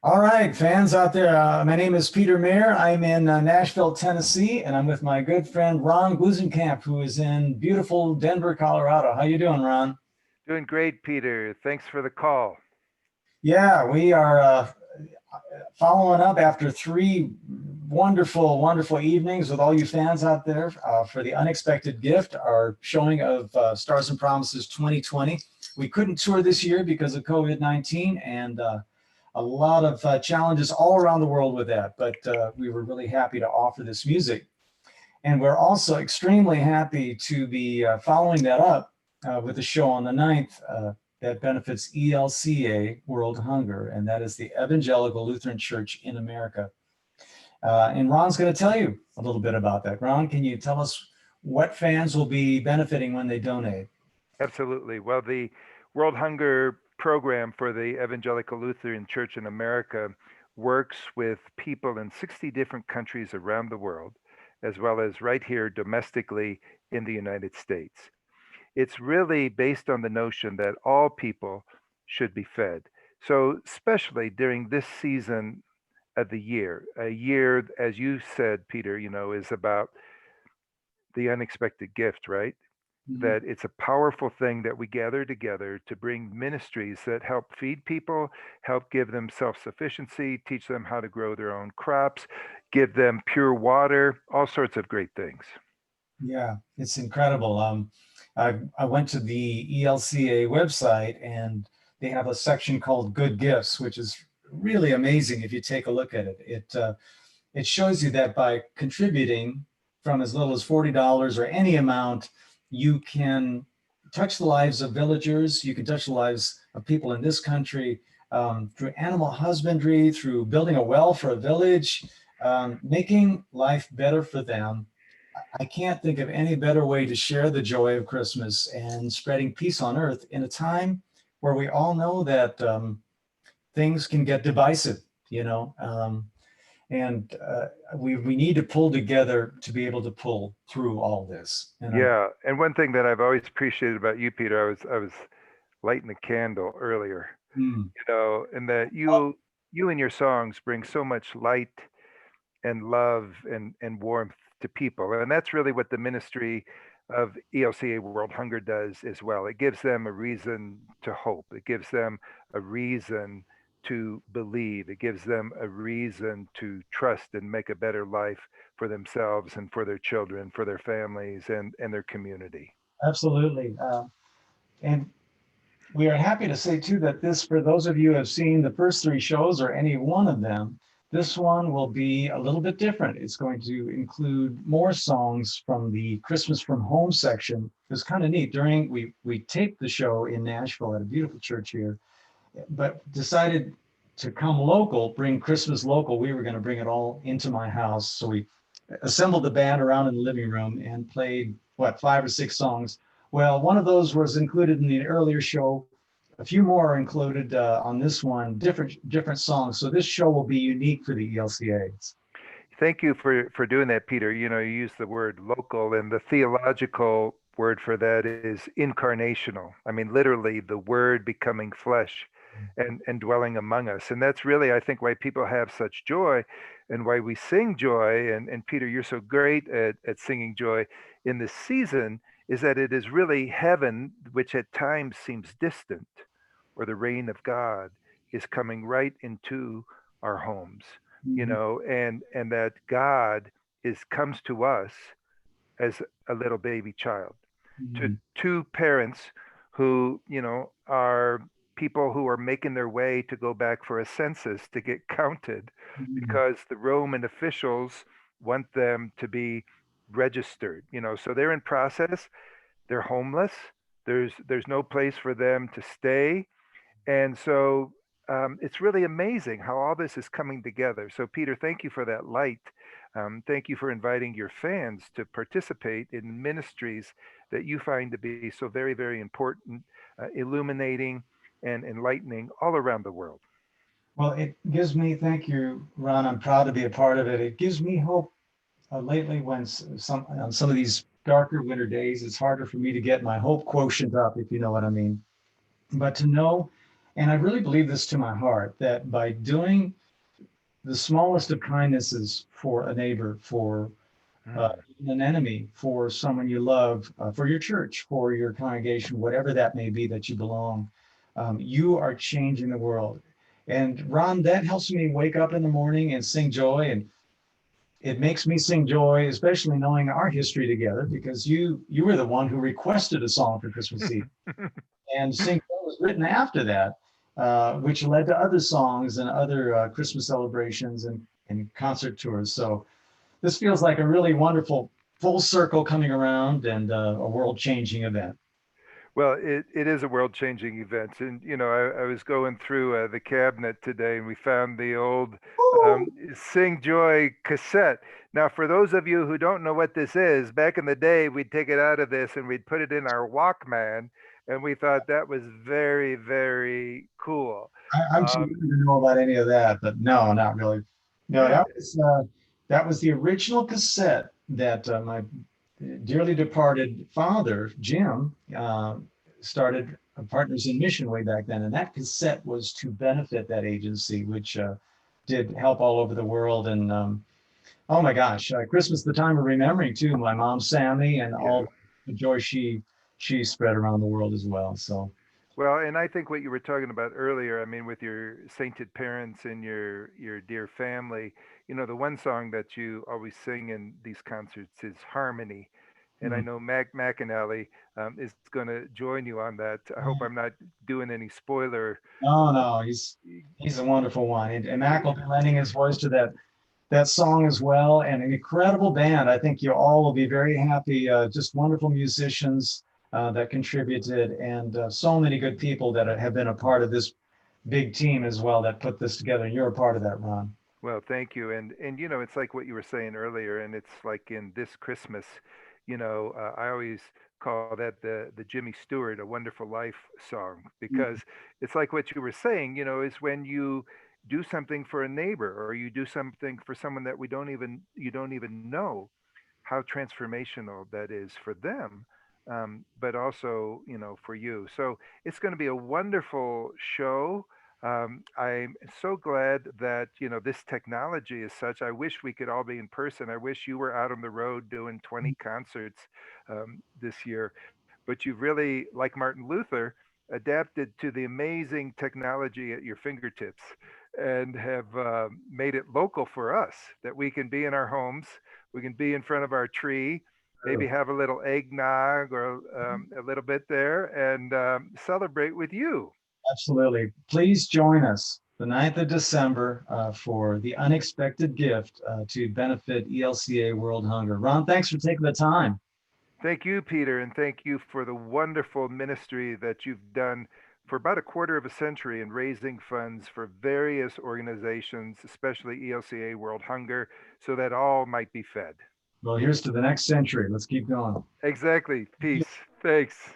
All right, fans out there. My name is Peter Mayer. I'm in Nashville, Tennessee, and I'm with my good friend Ron Glusenkamp, who is in beautiful Denver, Colorado. How you doing, Ron? Doing great, Peter. Thanks for the call. Yeah, we are following up after three wonderful, wonderful evenings with all you fans out there for the Unexpected Gift, our showing of Stars and Promises 2020. We couldn't tour this year because of COVID-19 and a lot of challenges all around the world with that, but we were really happy to offer this music. And we're also extremely happy to be following that up with a show on the 9th that benefits ELCA World Hunger, and that is the Evangelical Lutheran Church in America. And Ron's going to tell you a little bit about that. Ron, can you tell us what fans will be benefiting when they donate? Absolutely. Well, the World Hunger program for the Evangelical Lutheran Church in America works with people in 60 different countries around the world, as well as right here domestically in the United States. It's really based on the notion that all people should be fed. So, especially during this season of the year, a year, as you said, Peter, is about the unexpected gift, right? Mhm. That it's a powerful thing that we gather together to bring ministries that help feed people, help give them self sufficiency, teach them how to grow their own crops, give them pure water, all sorts of great things. Yeah, it's incredible. I went to the ELCA website and they have a section called Good Gifts, which is really amazing if you take a look at it. It shows you that by contributing from as little as $40 or any amount, you can touch the lives of villagers. You can touch the lives of people in this country through animal husbandry, through building a well for a village, making life better for them. I can't think of any better way to share the joy of Christmas and spreading peace on earth in a time where we all know that things can get divisive, you know. And we need to pull together to be able to pull through all this. And Yeah, and one thing that I've always appreciated about you, Peter, I was lighting the candle earlier, mm, and that you and your songs bring so much light and love and warmth to people. And that's really what the ministry of ELCA World Hunger does as well. It gives them a reason to hope. It gives them a reason to believe. It gives them a reason to trust and make a better life for themselves and for their children, for their families and their community. absolutely. And we are happy to say too that this, for those of you who have seen the first three shows or any one of them, this one will be a little bit different. It's going to include more songs from the Christmas from Home section. It's kind of neat. We taped the show in Nashville at a beautiful church here, but decided to come local, bring Christmas local. We were going to bring it all into my house. So we assembled the band around in the living room and played what, 5 or 6 songs. Well, one of those was included in the earlier show. A few more are included on this one, different songs. So this show will be unique for the ELCAs. Thank you for doing that, Peter. You use the word local, and the theological word for that is incarnational. I mean, literally, the word becoming flesh and dwelling among us. And that's really, I think, why people have such joy and why we sing joy. And Peter, you're so great at singing joy in this season, is that it is really heaven, which at times seems distant, or the reign of God is coming right into our homes, Mhm. and that God is comes to us as a little baby child, to Mhm. two parents who, are people who are making their way to go back for a census to get counted Mhm. because the Roman officials want them to be registered, so they're in process, they're homeless, there's no place for them to stay, and so it's really amazing how all this is coming together. So, Peter, thank you for that light. Thank you for inviting your fans to participate in ministries that you find to be so very, very important, illuminating and enlightening all around the world. Well, it gives me, thank you, Ron. I'm proud to be a part of it. It gives me hope lately when some on some of these darker winter days, it's harder for me to get my hope quotient up, if you know what I mean. But to know And I really believe this to my heart that by doing the smallest of kindnesses for a neighbor, for Mm. an enemy, for someone you love, for your church, for your congregation, whatever that may be that you belong, you are changing the world. And Ron, that helps me wake up in the morning and sing joy. And it makes me sing joy, especially knowing our history together, because you were the one who requested a song for Christmas Eve, and Sing Joy was written after that, which led to other songs and other Christmas celebrations and concert tours. So this feels like a really wonderful full circle coming around and a world changing event. Well, it is a world-changing event, and I was going through the cabinet today, and we found the old "Sing Joy" cassette. Now, for those of you who don't know what this is, back in the day, we'd take it out of this and we'd put it in our Walkman, and we thought that was very, very cool. I'm too Um, young to know about any of that, but no, not really. No, yeah, that was the original cassette that my dearly departed father, Jim, started Partners in Mission way back then. And that cassette was to benefit that agency, which did help all over the world. And oh my gosh, Christmas, the time of remembering too, my mom, Sammy, and yeah. all the joy she spread around the world as well. So, Well, and I think what you were talking about earlier, I mean, with your sainted parents and your dear family, the one song that you always sing in these concerts is Harmony. And I mm, know Mac McAnally is going to join you on that. I hope I'm not doing any spoiler. no, no, he's a wonderful one. And Mac will be lending his voice to that song as well. And an incredible band. I think you all will be very happy. Just wonderful musicians that contributed, and so many good people that have been a part of this big team as well that put this together. And you're a part of that, Ron. Well, thank you. And it's like what you were saying earlier, and it's like in This Christmas, I always call that the Jimmy Stewart A Wonderful Life song, because it's like what you were saying, is when you do something for a neighbor, or you do something for someone that you don't even know, how transformational that is for them, but also, for you. So it's going to be a wonderful show. I'm so glad that, this technology is such. I wish we could all be in person. I wish you were out on the road doing 20 concerts this year. But you've really, like Martin Luther, adapted to the amazing technology at your fingertips and have made it local for us, that we can be in our homes, we can be in front of our tree, maybe have a little eggnog or a little bit there, and celebrate with you. Absolutely. Please join us the 9th of December for the unexpected gift to benefit ELCA World Hunger. Ron, thanks for taking the time. Thank you, Peter, and thank you for the wonderful ministry that you've done for about a quarter of a century in raising funds for various organizations, especially ELCA World Hunger, so that all might be fed. Well, here's to the next century. Let's keep going. Exactly. Peace. Thanks.